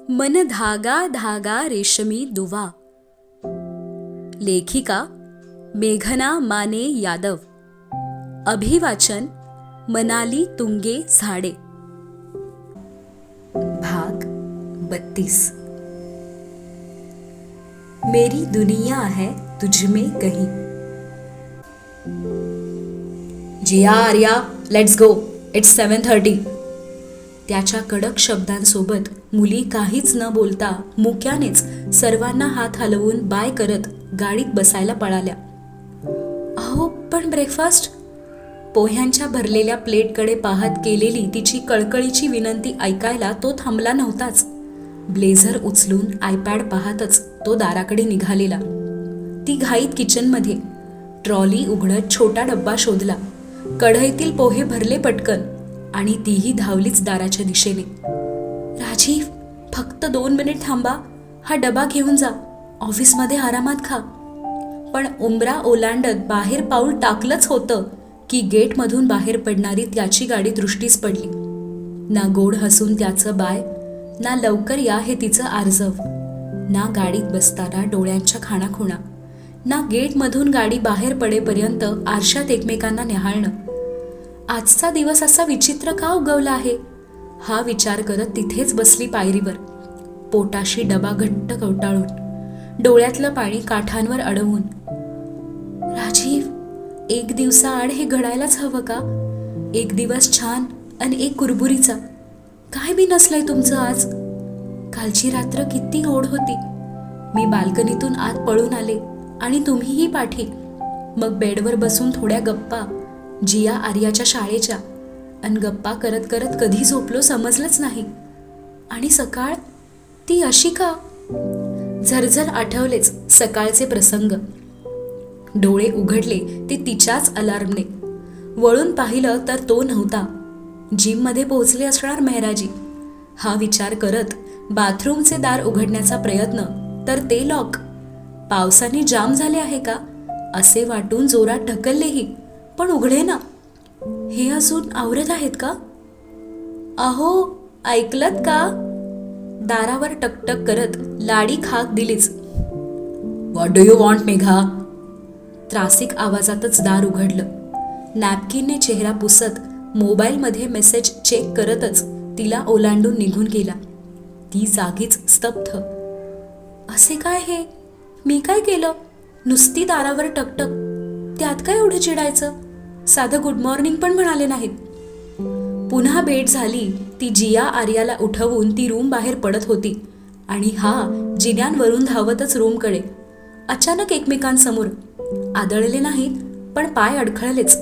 मन धागा धागा रेशमी दुवा. लेखिका मेघना माने यादव. अभिवाचन मनाली तुंगे झाडे. भाग 32. मेरी दुनिया है तुझमें कहीं. जिया आर्या, लेट्स गो, इट्स 7:30. त्याच्या कडक शब्दांसोबत मुली काहीच न बोलता मुक्यानेच सर्वांना हात हलवून बाय करत गाडीत बसायला पळाल्या. अहो पण ब्रेकफास्ट. पोह्यांच्या भरलेल्या प्लेटकडे पाहत केलेली तिची कळकळीची विनंती ऐकायला तो थांबला नव्हताच. ब्लेझर उचलून आयपॅड पाहतच तो दाराकडे निघालेला. ती घाईत किचनमध्ये ट्रॉली उघडत छोटा डब्बा शोधला. कढईतील पोहे भरले पटकन आणि तीही धावलीच दाराच्या दिशेने. राजीव, फक्त 2 मिनिट थांबा, हा डबा घेऊन जा, ऑफिसमध्ये आरामात खा. पण उंबरा ओलांडत बाहेर पाऊल टाकलंच होतं की गेटमधून बाहेर पडणारी त्याची गाडी दृष्टीस पडली. ना गोड हसून त्याचं बाय, ना लवकर या हे तिचं आर्जव, ना गाडीत बसताना डोळ्यांच्या खाणाखुणा, ना गेटमधून गाडी बाहेर पडेपर्यंत आरशात एकमेकांना न्याहाळणं. आजचा दिवस असा विचित्र का उगवला आहे, हा विचार करत तिथेच बसली पायरीवर, पोटाशी डबा घट्ट कवटाळून, डोळ्यातलं पाणी काठांवर अडवून. राजीव, एक दिवसाआड हे घडायलाच हवं का? एक दिवस छान आणि एक कुरबुरीचा. काय बी नसलंय तुमचं आज. कालची रात्र किती गोड होती. मी बाल्कनीतून आत पळून आले आणि तुम्हीही पाठी. मग बेडवर बसून थोड्या गप्पा, जिया आर्याच्या शाळेच्या, आणि गप्पा करत करत कधी झोपलो समजलंच नाही. आणि सकाळ ती अशी का? झरझर आठवलेच सकाळचे प्रसंग. डोळे उघडले ते तिच्याच अलार्मने. वळून पाहिलं तर तो नव्हता. जिममध्ये पोहोचले असणार मेहराजी, हा विचार करत बाथरूमचे दार उघडण्याचा प्रयत्न, तर ते लॉक. पावसाने जाम झाले आहे का असे वाटून जोरात ढकललेही, पण उघडे ना. हे अजून आवरत आहेत का? अहो, ऐकलत का? दारावर टकटक करत लाडी खाक दिलीच. What do you want Megha? त्रासिक आवाजातच दार उघडलं. नॅपकिनने चेहरा पुसत मोबाईलमध्ये मेसेज चेक करतच तिला ओलांडून निघून गेला. ती जागीच स्तब्ध. असे काय हे? मी काय केलं? नुसती दारावर टकटक, त्यात काय एवढं चिडायचं? साधं गुड मॉर्निंग पण म्हणाले नाहीत. पुन्हा भेट झाली ती जिया आर्याला उठवून ती रूम बाहेर पडत होती आणि हा जिन्यांवरून धावतच रूमकडे. अचानक एकमेकांसमोर आदळले नाहीत, पण पाय अडखळलेच.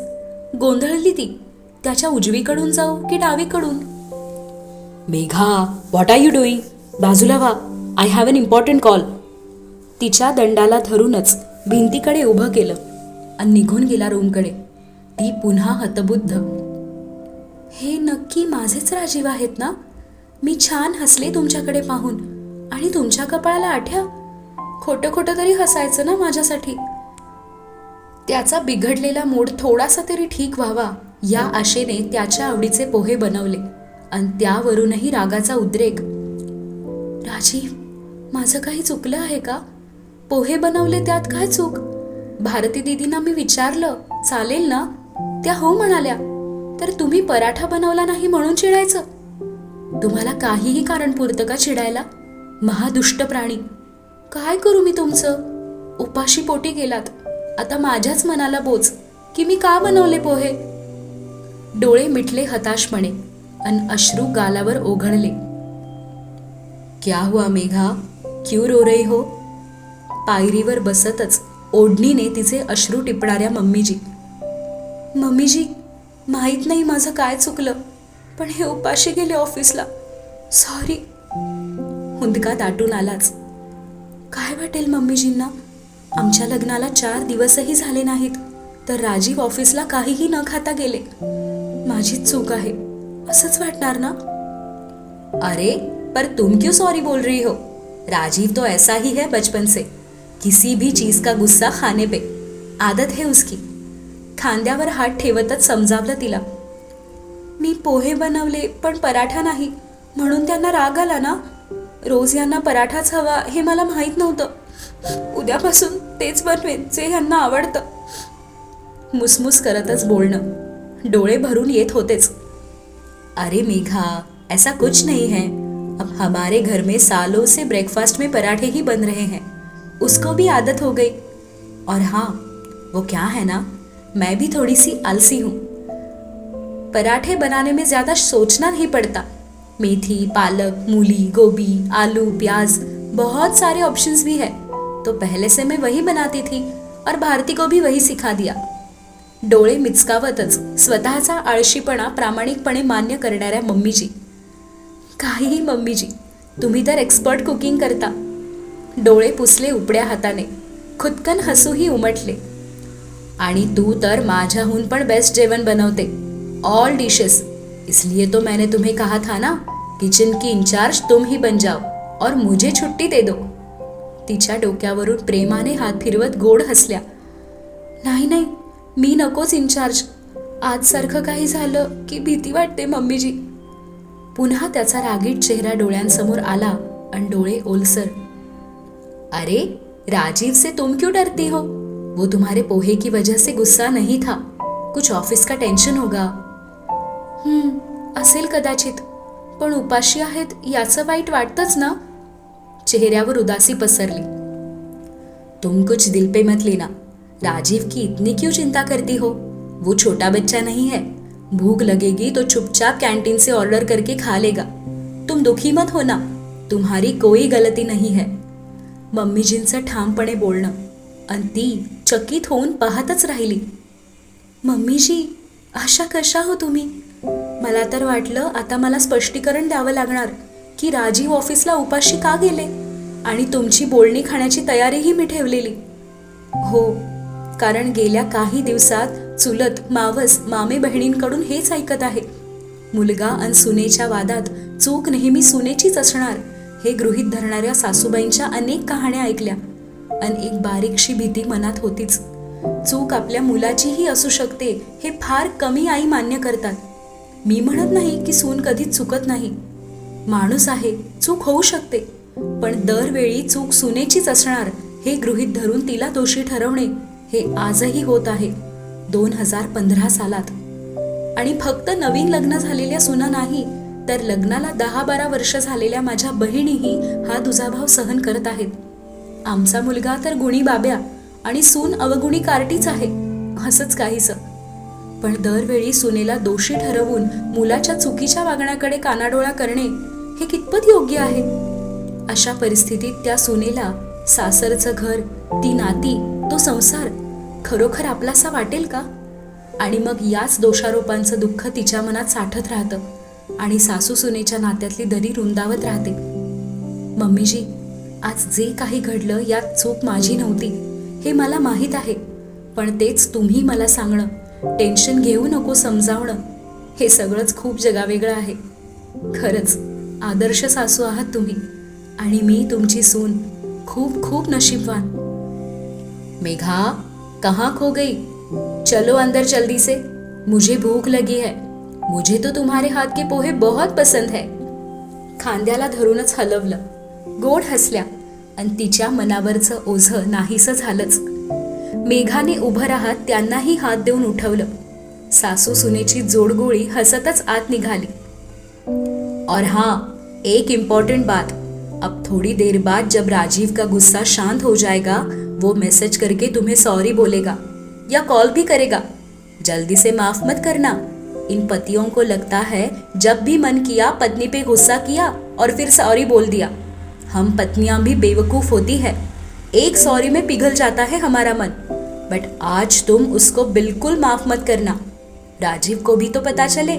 गोंधळली ती, त्याच्या उजवीकडून जाऊ की डावीकडून? Megha, what are you doing? बाजूला व्हा, I have an important call. तिच्या दंडाला धरूनच भिंतीकडे उभं केलं आणि निघून गेला रूमकडे. ती पुन्हा हतबुद्ध. हे नक्की माझेच राजीव आहेत ना? मी छान हसले तुमच्याकडे पाहून आणि तुमच्या कपाळाला आठ्या. खोटं खोटं तरी हसायचं ना माझ्यासाठी. त्याचा बिघडलेला मूड थोडासा तरी ठीक व्हावा या आशेने त्याच्या आवडीचे पोहे बनवले आणि त्यावरूनही रागाचा उद्रेक. राजीव, माझं काही चुकलं आहे का? पोहे बनवले त्यात काय चूक? भारती दीदींना मी विचारलं, चालेल ना? त्या हो म्हणाल्या. तर तुम्ही पराठा बनवला नाही म्हणून चिडायचं? तुम्हाला काहीही कारण पुरतं का चिडायला? महादुष्ट प्राणी. काय करू मी तुमचं? उपाशी पोटी गेलात. आता माझ्याच मनाला बोच की मी का बनवले पोहे. डोळे मिटले हताशपणे अन अश्रू गालावर ओघळले. क्या हुआ मेघा, क्यों रो रही हो? पायरीवर बसतच ओढणीने तिचे अश्रू टिपणाऱ्या मम्मीजी. मम्मीजी, माहीत नाही माझं काय चुकलं, पण हे उपाशी गेले ऑफिसला, सॉरी. हुंदका दाटून आलाच. काय वाटेल मम्मीजींना? आमच्या लग्नाला 4 दिवसही झाले नाहीत तर राजीव ऑफिसला काहीही न खाता गेले. माझीच चूक आहे असंच वाटणार ना? अरे पर तुम क्यों सॉरी बोल रही हो? राजीव तो ऐसा ही है बचपन से, किसी भी चीज का गुस्सा खाने पे आदत है उसकी. खांद्यावर हात ठेवतच समजावलं तिला. मी पोहे बनवले पण पराठा नाही म्हणून त्यांना राग आला ना? रोज यांना पराठाच हवा हे मला माहीत नव्हतं. उद्यापासून तेच बनवेन जे यांना आवडतं. मुसमुस करतच बोलणं. डोळे भरून येत होतेच. अरे मेघा, ऐसा कुछ नहीं है. अब हमारे घर में सालों से ब्रेकफास्ट में पराठे ही बन रहे हैं. उसको भी आदत हो गई. और हाँ, वो क्या है ना, मैं भी थोड़ी सी आलसी हूँ. पराठे बनाने में ज्यादा सोचना नहीं पड़ता. मेथी, पालक, मूली, गोभी, आलू, प्याज, बहुत सारे ऑप्शंस भी है. तो पहले से मैं वही बनाती थी और भारती को भी वही सिखा दिया. डोळे मिचकावतच स्वतःचा आळशीपणा प्रामाणिकपणे मान्य करणाऱ्या मम्मीजी. काहीही मम्मीजी, तुम्ही तर एक्सपर्ट कुकिंग करता. डोळे पुसले उपड्या हाताने. खुदकन हसूही उमटले. आणि तू तर माझ्याहून पण बेस्ट जेवण बनवते. All dishes. इसलिए तो मैंने तुम्हें कहा था ना, किचन की इंचार्ज तुम ही बन जाओ और मुझे छुट्टी दे दो. तिच्या डोक्यावरून प्रेमाने हात फिरवत गोड हसल्या. नाही नाही, मी नकोच इन्चार्ज. आज सारखं काही झालं की भीती वाटते मम्मीजी. पुन्हा त्याचा रागीट चेहरा डोळ्यांसमोर आला आणि डोळे ओलसर. अरे राजीव से तुम क्यों डरती हो? वो तुम्हारे पोहे की वजह से गुस्सा नहीं था. कुछ ऑफिस का टेंशन होगा. असेल कदाचित, पण उपाशी आहेत याचं वाईट वाटतंच ना. चेहऱ्यावर उदासी पसरली. तुम कुछ दिल पे मत लेना. राजीव की इतनी क्यों चिंता करती हो? वो छोटा बच्चा नहीं है. भूख लगेगी तो चुपचाप कैंटीन से ऑर्डर करके खा लेगा. तुम दुखी मत होना. तुम्हारी कोई गलती नहीं है. मम्मीजींचं ठामपणे बोलणं. आणि ती चकित होऊन पाहतच राहिली. मम्मीजी, अशा कशा हो तुम्ही? मला तर वाटलं आता मला स्पष्टीकरण द्यावं लागणार की राजीव ऑफिसला उपाशी का गेले आणि तुमची बोलणी खाण्याची तयारीही मी ठेवलेली. हो, कारण गेल्या काही दिवसात चुलत, मावस, मामे बहिणींकडून हेच ऐकत आहे. मुलगा आणि सुनेच्या वादात चूक नेहमी सुनेचीच असणार हे गृहीत धरणाऱ्या सासूबाईंच्या अनेक कहाण्या ऐकल्या. आणि एक बारीकशी भीती मनात होतीच. चूक आपल्या मुलाचीही असू शकते हे फार कमी आई मान्य करतात. मी म्हणत नाही की सून कधीच चुकत नाही. माणूस आहे, चूक होऊ शकते, पण दरवेळी चूक सुनेचीच असणार हे गृहीत धरून तिला दोषी ठरवणे हे आजही होत आहे 2015 सालात. आणि फक्त नवीन लग्न झालेल्या सुना नाही, तर लग्नाला 10-12 वर्ष झालेल्या माझ्या बहिणीही हा दुजाभाव सहन करत आहेत. आमचा मुलगा तर गुणी बाब्या आणि सून अवगुणी कार्टीच आहे, असंच काहीच. पण दरवेळी सुनेला दोषी ठरवून मुलाच्या चुकीच्या वागण्याकडे कानाडोळा करणे हे कितपत योग्य आहे? अशा परिस्थितीत त्या सुनेला सासरचं घर, ती नाती, तो संसार खरोखर आपलासा वाटेल का? आणि मग याच दोषारोपांचं दुःख तिच्या मनात साठत राहतं आणि सासू सुनेच्या नात्यातली दरी रुंदावत राहते. मम्मीजी, आज जे काही घडलं यात चूक माझी नव्हती हे मला माहीत आहे. पण तेच तुम्ही मला सांगणं, टेन्शन घेऊ नको समजावणं, हे सगळंच खूप जगावेगळं आहे. खरंच आदर्श सासू आहात तुम्ही आणि मी तुमची सून खूप खूप नशीबवान. मेघा, कहाँ खो गई? चलो अंदर जल्दी से, मुझे भूख लगी है. मुझे तो तुम्हारे हाथ के पोहे बहुत पसंद है. खांद्याला धरूनच हलवलं. गोड हसल्या आणि तिच्या मनावरचं ओझं नाहीसं झालंच. मेघाने उभं राहत त्यांनाही हात देऊन उठवलं. सासू सुनेची जोडगोळी हसतच आत निघाली. और हाँ, एक इम्पॉर्टेंट बात. अब थोड़ी देर बाद जब राजीव का गुस्सा शांत हो जाएगा, वो मैसेज करके तुम्हें सॉरी बोलेगा या कॉल भी करेगा. जल्दी से माफ मत करना. इन पतियों को लगता है जब भी मन किया पत्नी पे गुस्सा किया और फिर सॉरी बोल दिया. हम पत्नियां भी बेवकूफ होती है. एक सॉरी में पिघल जाता है हमारा मन. बट आज तुम उसको बिल्कुल माफ मत करना. राजीव को भी तो पता चले.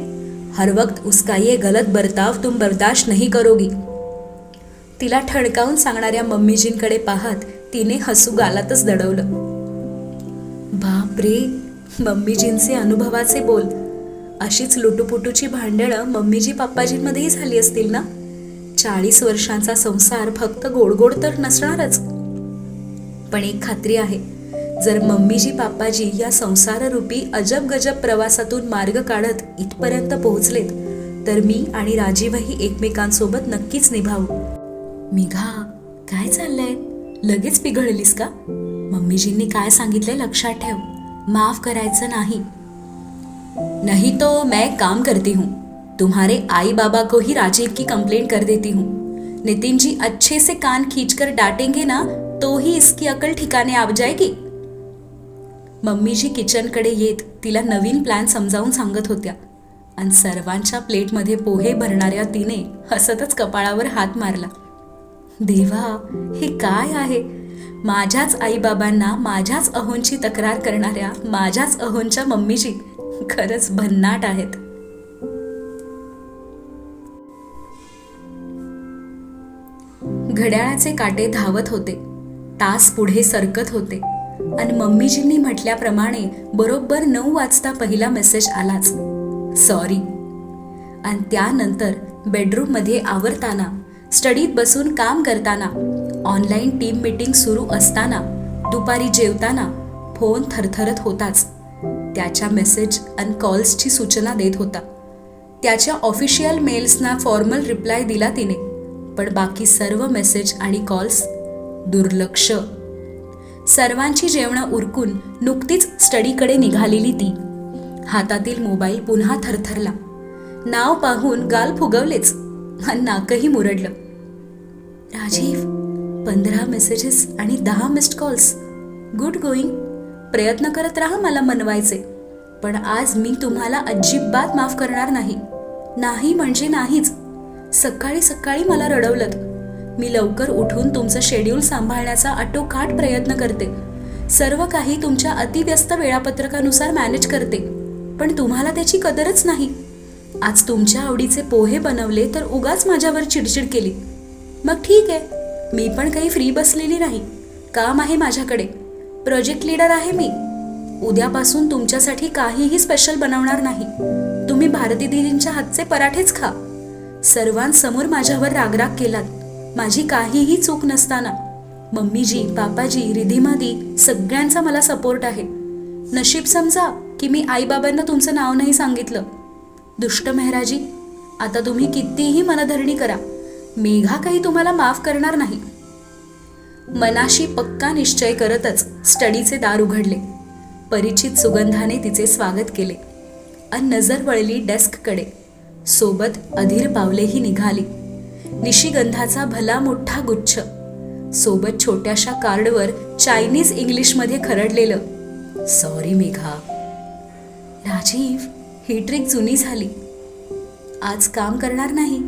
हर वक्त उसका ये गलत बर्ताव तुम बर्दाश्त नहीं करोगी. तिला ठणकावून सांगणाऱ्या मम्मीजींकडे पाहत तिने हसू गालातच दडवलं. बापरे, मम्मीजींचे अनुभवाचे बोल. अशीच लुटूपुटूची भांडणं मम्मीजी पप्पाजींमध्येही झाली असतील ना. 40 वर्षांचा संसार फक्त गोडगोड तर नसणारच. पण एक खात्री आहे, जर मम्मीजी पापाजी या संसाररूपी अजब गजब प्रवासातून मार्ग काढत इथपर्यंत पोहोचलेत, तर मी आणि राजीवही एकमेकांसोबत नक्कीच निभावू. मेघा, काय चाललंय? लगेच पिघळलीस का? मम्मीजींनी काय सांगितलंय लक्षात ठेव. माफ करायचं नाही. नहीं तो मैं एक काम करती हूँ, तुम्हारे आई बाबा को ही राजीव की कंप्लेंट कर देती हूँ. नितिन जी अच्छे से कान खींचकर डांटेंगे ना, तो ही इसकी अकल ठिकाने आ जाएगी. मम्मीजी किचनकडे येत तिला नवीन प्लॅन समजावून सांगत होत्या आणि सर्वांच्या प्लेटमध्ये पोहे भरणाऱ्या तिने हसतच कपाळावर हात मारला. देवा, हे काय आहे? माझ्याच आईबाबांना माझ्याच अहोंची तक्रार करणाऱ्या माझ्याच अहोंच्या मम्मीजी खरंच भन्नाट आहेत. घड्याळाचे काटे धावत होते, तास पुढे सरकत होते आणि मम्मीजींनी म्हटल्याप्रमाणे बरोबर 9 वाजता पहिला मेसेज आलाच, सॉरी. आणि त्यानंतर बेडरूममध्ये आवरताना, स्टडीत बसून काम करताना, ऑनलाईन टीम मीटिंग सुरू असताना, दुपारी जेवताना फोन थरथरत होताच. त्याच्या मेसेज आणि कॉल्सची सूचना देत होता. त्याच्या ऑफिशियल मेल्सना फॉर्मल रिप्लाय दिला तिने, पण बाकी सर्व मेसेज आणि कॉल्स दुर्लक्ष. सर्वांची जेवणं उरकून नुकतीच स्टडीकडे निघालेली ती. हातातील मोबाईल पुन्हा थरथरला. नाव पाहून गाल फुगवलेच आणि नाकही मुरडलं. राजीव, 15 मेसेजेस आणि 10 मिस्ड कॉल्स. Good going. प्रयत्न करत राहा मला मनवायचे, पण आज मी तुम्हाला अजिबात माफ करणार नाही. नाही म्हणजे नाहीच. सकाळी सकाळी मला रडवलंत. मी लवकर उठून तुमचं शेड्यूल सांभाळण्याचा आटोकाट प्रयत्न करते. सर्व काही तुमच्या अतिव्यस्त वेळापत्रकानुसार मॅनेज करते, पण तुम्हाला त्याची कदरच नाही. आज तुमच्या आवडीचे पोहे बनवले तर उगाच माझ्यावर चिडचिड केली. मग ठीक आहे, मी पण काही फ्री बसलेली नाही. काम आहे माझ्याकडे. प्रोजेक्ट लीडर आहे मी. उद्यापासून तुमच्यासाठी काहीही स्पेशल बनवणार नाही. तुम्ही भारती दीदींच्या हातचे पराठेच खा. सर्वांसमोर माझ्यावर रागराग केलात, माझी काहीही चूक नसताना. मम्मीजी, पापाजी, रिधिमादी सगळ्यांचा मला सपोर्ट आहे. नशीब समजा की मी आईबाबांना तुमचं नाव नाही सांगितलं. दुष्ट मेहराजी, आता तुम्ही कितीही मनधरणी करा, मेघा काही तुम्हाला माफ करणार नाही. मनाशी पक्का निश्चय करतच स्टडीचे दार उघडले. परिचित सुगंधाने तिचे स्वागत केले आणि नजर वळली डेस्ककडे. सोबत अधीर पावलेही निघाली. निशिगंधाचा भला मोठा गुच्छ, सोबत छोट्याशा कार्डवर चायनीज इंग्लिशमध्ये खरडलेलं, सॉरी मेघा. राजीव, ही ट्रिक जुनी झाली. आज काम करणार नाही.